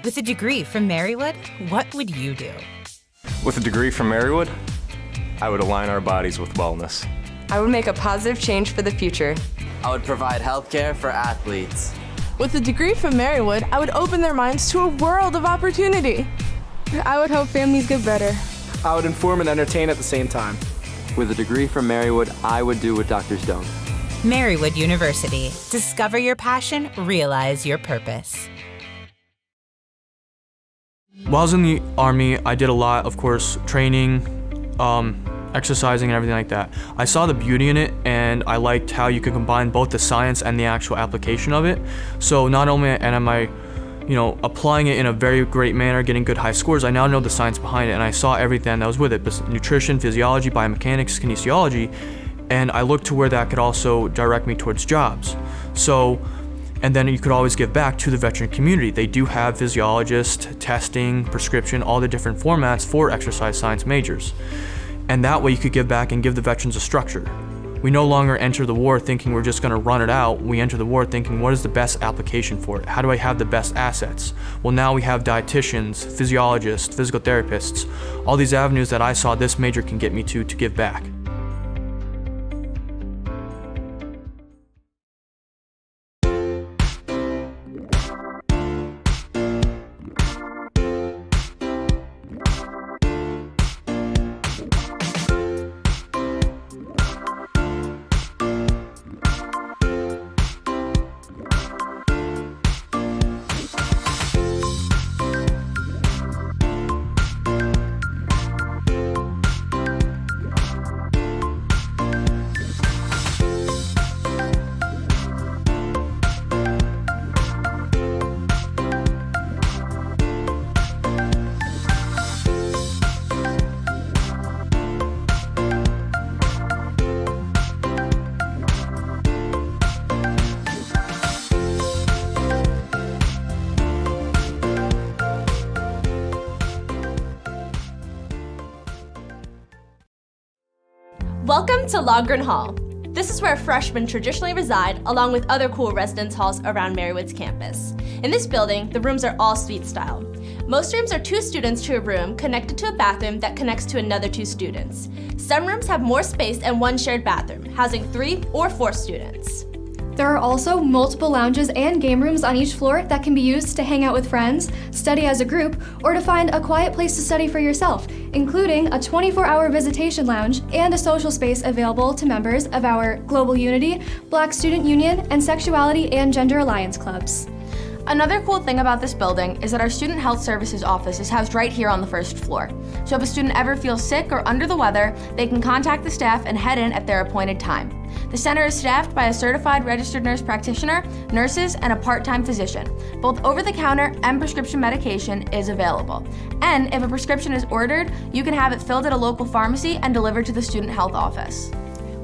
With a degree from Marywood, what would you do? With a degree from Marywood, I would align our bodies with wellness. I would make a positive change for the future. I would provide healthcare for athletes. With a degree from Marywood, I would open their minds to a world of opportunity. I would help families get better. I would inform and entertain at the same time. With a degree from Marywood, I would do what doctors don't. Marywood University. Discover your passion, realize your purpose. While I was in the Army, I did a lot, of course, training, exercising and everything like that. I saw the beauty in it, and I liked how you could combine both the science and the actual application of it. So not only am I applying it in a very great manner, getting good high scores, I now know the science behind it, and I saw everything that was with it, nutrition, physiology, biomechanics, kinesiology, and I looked to where that could also direct me towards jobs. And then you could always give back to the veteran community. They do have physiologists, testing, prescription, all the different formats for exercise science majors. And that way you could give back and give the veterans a structure. We no longer enter the war thinking we're just gonna run it out. We enter the war thinking, what is the best application for it? How do I have the best assets? Well, now we have dietitians, physiologists, physical therapists, all these avenues that I saw this major can get me to give back. Welcome to Logren Hall. This is where freshmen traditionally reside, along with other cool residence halls around Marywood's campus. In this building, the rooms are all suite style. Most rooms are 2 students to a room connected to a bathroom that connects to another 2 students. Some rooms have more space and 1 shared bathroom, housing 3 or 4 students. There are also multiple lounges and game rooms on each floor that can be used to hang out with friends, study as a group, or to find a quiet place to study for yourself, including a 24-hour visitation lounge and a social space available to members of our Global Unity, Black Student Union, and Sexuality and Gender Alliance clubs. Another cool thing about this building is that our Student Health Services office is housed right here on the first floor. So if a student ever feels sick or under the weather, they can contact the staff and head in at their appointed time. The center is staffed by a certified registered nurse practitioner, nurses, and a part-time physician. Both over-the-counter and prescription medication is available. And if a prescription is ordered, you can have it filled at a local pharmacy and delivered to the student health office.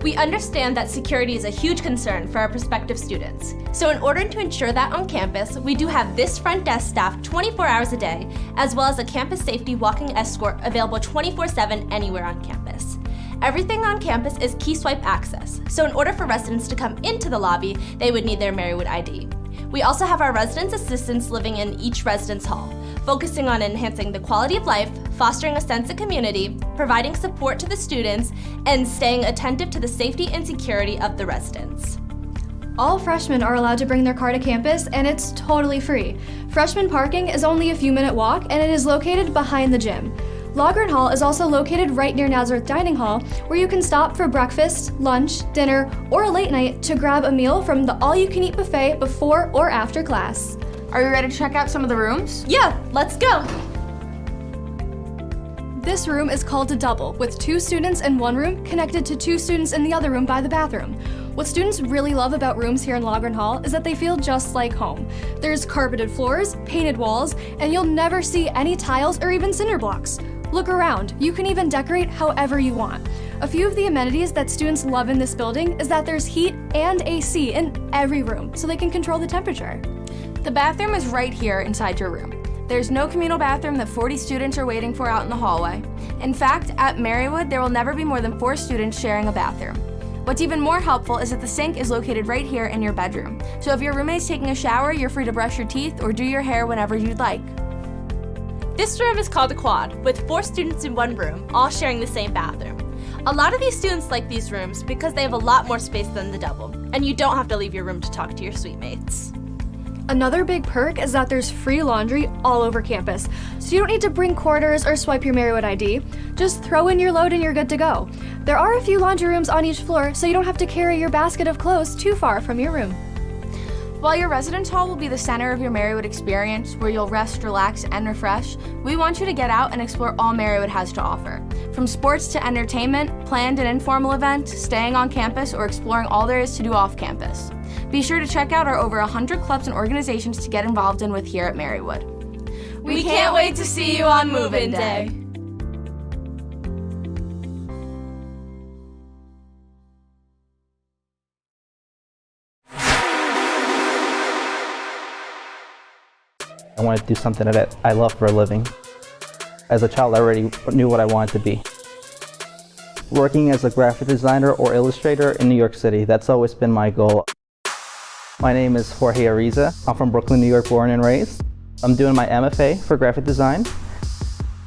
We understand that security is a huge concern for our prospective students. So in order to ensure that on campus, we do have this front desk staffed 24 hours a day, as well as a campus safety walking escort available 24/7 anywhere on campus. Everything on campus is key swipe access, so in order for residents to come into the lobby, they would need their Marywood ID. We also have our residence assistants living in each residence hall, focusing on enhancing the quality of life, fostering a sense of community, providing support to the students, and staying attentive to the safety and security of the residents. All freshmen are allowed to bring their car to campus, and it's totally free. Freshman parking is only a few-minute walk, and it is located behind the gym. Logren Hall is also located right near Nazareth Dining Hall, where you can stop for breakfast, lunch, dinner, or a late night to grab a meal from the all-you-can-eat buffet before or after class. Are you ready to check out some of the rooms? Yeah, let's go! This room is called a double, with 2 students in one room connected to 2 students in the other room by the bathroom. What students really love about rooms here in Logren Hall is that they feel just like home. There's carpeted floors, painted walls, and you'll never see any tiles or even cinder blocks. Look around, you can even decorate however you want. A few of the amenities that students love in this building is that there's heat and AC in every room, so they can control the temperature. The bathroom is right here inside your room. There's no communal bathroom that 40 students are waiting for out in the hallway. In fact, at Marywood, there will never be more than 4 students sharing a bathroom. What's even more helpful is that the sink is located right here in your bedroom. So if your roommate's taking a shower, you're free to brush your teeth or do your hair whenever you'd like. This room is called a quad, with 4 students in one room, all sharing the same bathroom. A lot of these students like these rooms because they have a lot more space than the double, and you don't have to leave your room to talk to your suite mates. Another big perk is that there's free laundry all over campus, so you don't need to bring quarters or swipe your Marywood ID. Just throw in your load and you're good to go. There are a few laundry rooms on each floor, so you don't have to carry your basket of clothes too far from your room. While your residence hall will be the center of your Marywood experience, where you'll rest, relax, and refresh, we want you to get out and explore all Marywood has to offer. From sports to entertainment, planned and informal events, staying on campus, or exploring all there is to do off campus. Be sure to check out our over 100 clubs and organizations to get involved in with here at Marywood. We can't wait to see you on Move-In Day. I wanted to do something that I love for a living. As a child, I already knew what I wanted to be. Working as a graphic designer or illustrator in New York City, that's always been my goal. My name is Jorge Ariza. I'm from Brooklyn, New York, born and raised. I'm doing my MFA for graphic design.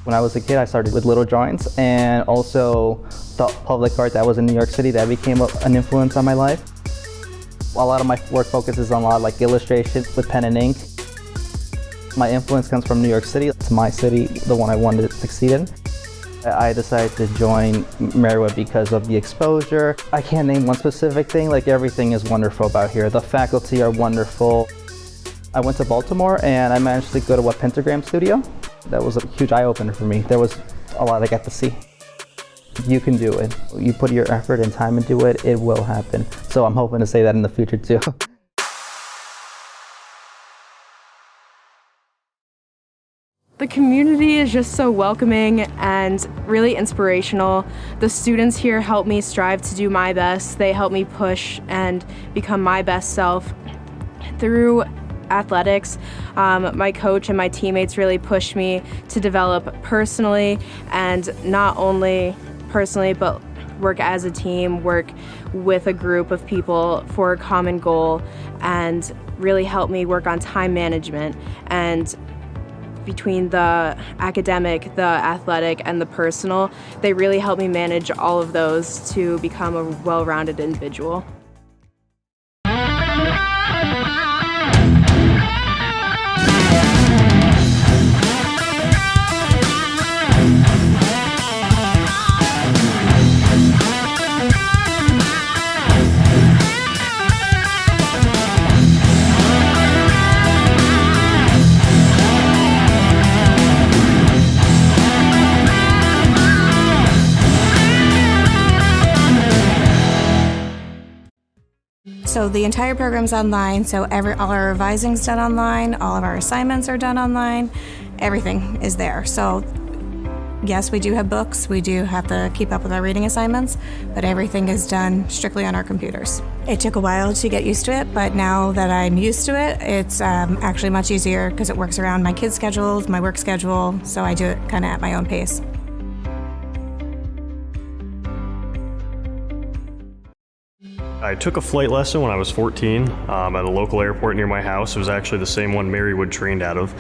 When I was a kid, I started with little drawings and also the public art that was in New York City that became an influence on my life. A lot of my work focuses on a lot like illustration with pen and ink. My influence comes from New York City. It's my city, the one I wanted to succeed in. I decided to join Marywood because of the exposure. I can't name one specific thing, like everything is wonderful about here. The faculty are wonderful. I went to Baltimore and I managed to go to a pentagram studio. That was a huge eye-opener for me. There was a lot I got to see. You can do it. You put your effort and time into it, it will happen. So I'm hoping to say that in the future too. The community is just so welcoming and really inspirational. The students here help me strive to do my best. They help me push and become my best self. Through athletics, my coach and my teammates really pushed me to develop personally, and not only personally, but work as a team, work with a group of people for a common goal, and really help me work on time management. And between the academic, the athletic, and the personal, they really help me manage all of those to become a well-rounded individual. So the entire program's online, so all our revising's done online, all of our assignments are done online, everything is there. So yes, we do have books, we do have to keep up with our reading assignments, but everything is done strictly on our computers. It took a while to get used to it, but now that I'm used to it, it's actually much easier because it works around my kids' schedules, my work schedule, so I do it kind of at my own pace. I took a flight lesson when I was 14 at a local airport near my house. It was actually the same one Marywood trained out of.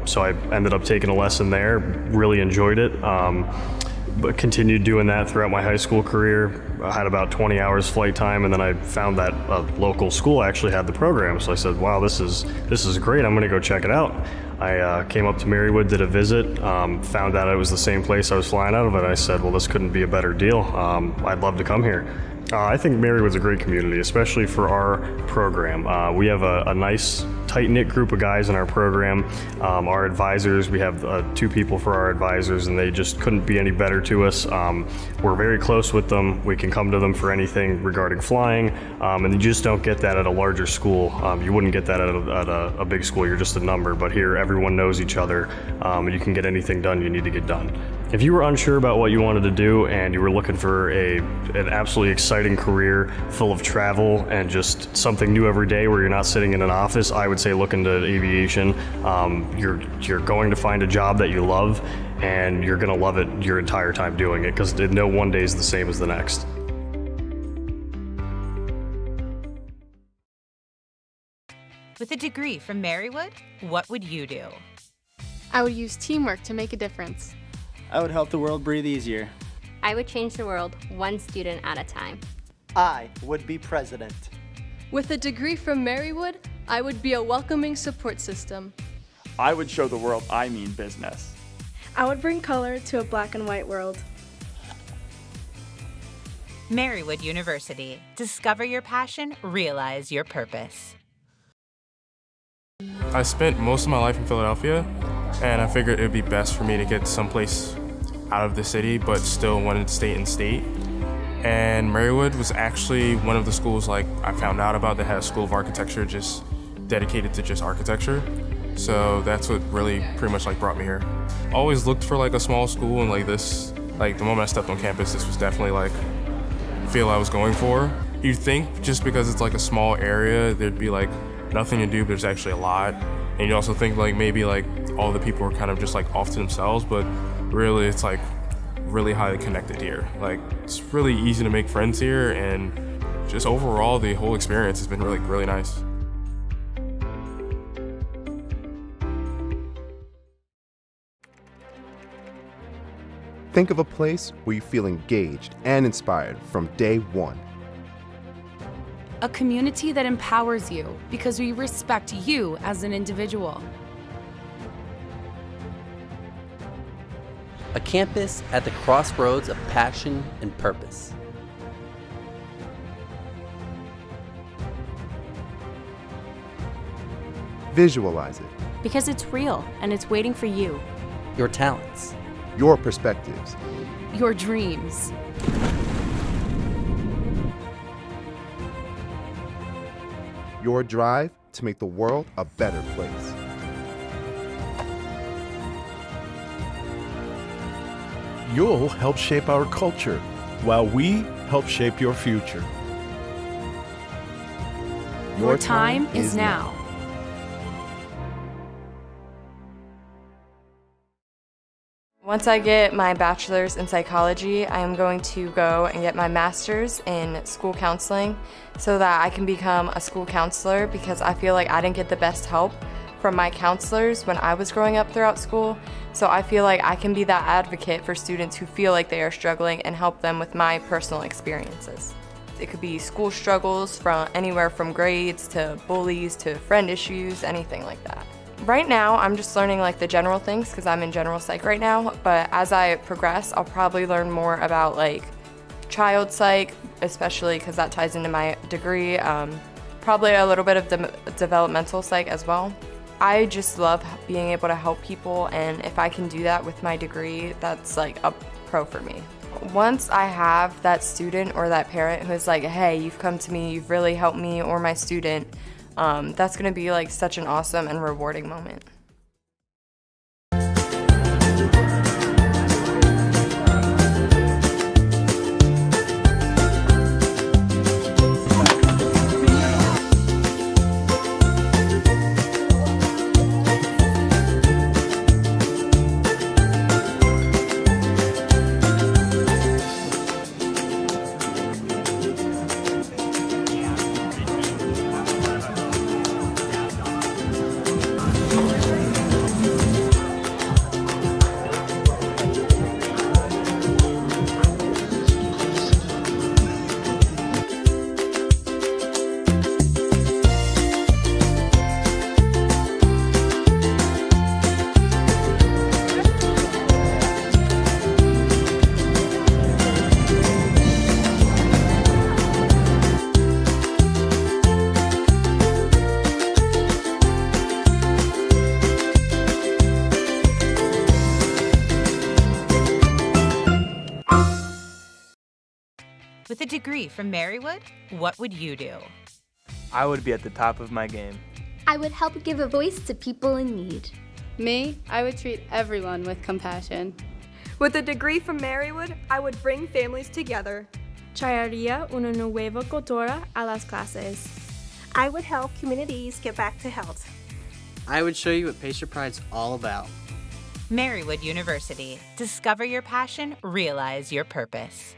So I ended up taking a lesson there, really enjoyed it, but continued doing that throughout my high school career. I had about 20 hours flight time, and then I found that a local school actually had the program. So I said, wow, this is great, I'm gonna go check it out. I came up to Marywood, did a visit, found out it was the same place I was flying out of, and I said, well, this couldn't be a better deal. I'd love to come here. I think Marywood's a great community, especially for our program. We have a nice, tight-knit group of guys in our program. Our advisors, we have 2 people for our advisors, and they just couldn't be any better to us. We're very close with them. We can come to them for anything regarding flying, and you just don't get that at a larger school. You wouldn't get that at a big school. You're just a number, but here everyone knows each other, and you can get anything done you need to get done. If you were unsure about what you wanted to do and you were looking for an absolutely exciting career full of travel and just something new every day where you're not sitting in an office, I would say look into aviation. You're going to find a job that you love, and you're going to love it your entire time doing it, because no one day is the same as the next. With a degree from Marywood, what would you do? I would use teamwork to make a difference. I would help the world breathe easier. I would change the world one student at a time. I would be president. With a degree from Marywood, I would be a welcoming support system. I would show the world I mean business. I would bring color to a black and white world. Marywood University. Discover your passion, realize your purpose. I spent most of my life in Philadelphia, and I figured it would be best for me to get someplace out of the city, but still wanted to stay in state. And Marywood was actually one of the schools like I found out about that had a school of architecture just dedicated to just architecture. So that's what really pretty much like brought me here. Always looked for like a small school, and like this, like the moment I stepped on campus, this was definitely like the feel I was going for. You'd think just because it's like a small area, there'd be like nothing to do, but there's actually a lot. And you also think like maybe like all the people are kind of just like off to themselves, but really it's like really highly connected here. Like it's really easy to make friends here, and just overall the whole experience has been really nice. Think of a place where you feel engaged and inspired from day one. A community that empowers you because we respect you as an individual. A campus at the crossroads of passion and purpose. Visualize it. Because it's real and it's waiting for you. Your talents. Your perspectives. Your dreams. Your drive to make the world a better place. You'll help shape our culture while we help shape your future. Your time is now. Once I get my bachelor's in psychology, I am going to go and get my master's in school counseling so that I can become a school counselor, because I feel like I didn't get the best help from my counselors when I was growing up throughout school. So I feel like I can be that advocate for students who feel like they are struggling and help them with my personal experiences. It could be school struggles from anywhere from grades to bullies to friend issues, anything like that. Right now, I'm just learning like the general things because I'm in general psych right now, but as I progress, I'll probably learn more about like child psych, especially because that ties into my degree, probably a little bit of developmental psych as well. I just love being able to help people, and if I can do that with my degree, that's like a pro for me. Once I have that student or that parent who's like, hey, you've come to me, you've really helped me or my student, that's gonna be like such an awesome and rewarding moment. With a degree from Marywood, what would you do? I would be at the top of my game. I would help give a voice to people in need. Me, I would treat everyone with compassion. With a degree from Marywood, I would bring families together. Traería una nueva cultura a las clases. I would help communities get back to health. I would show you what Patient Pride's all about. Marywood University. Discover your passion, realize your purpose.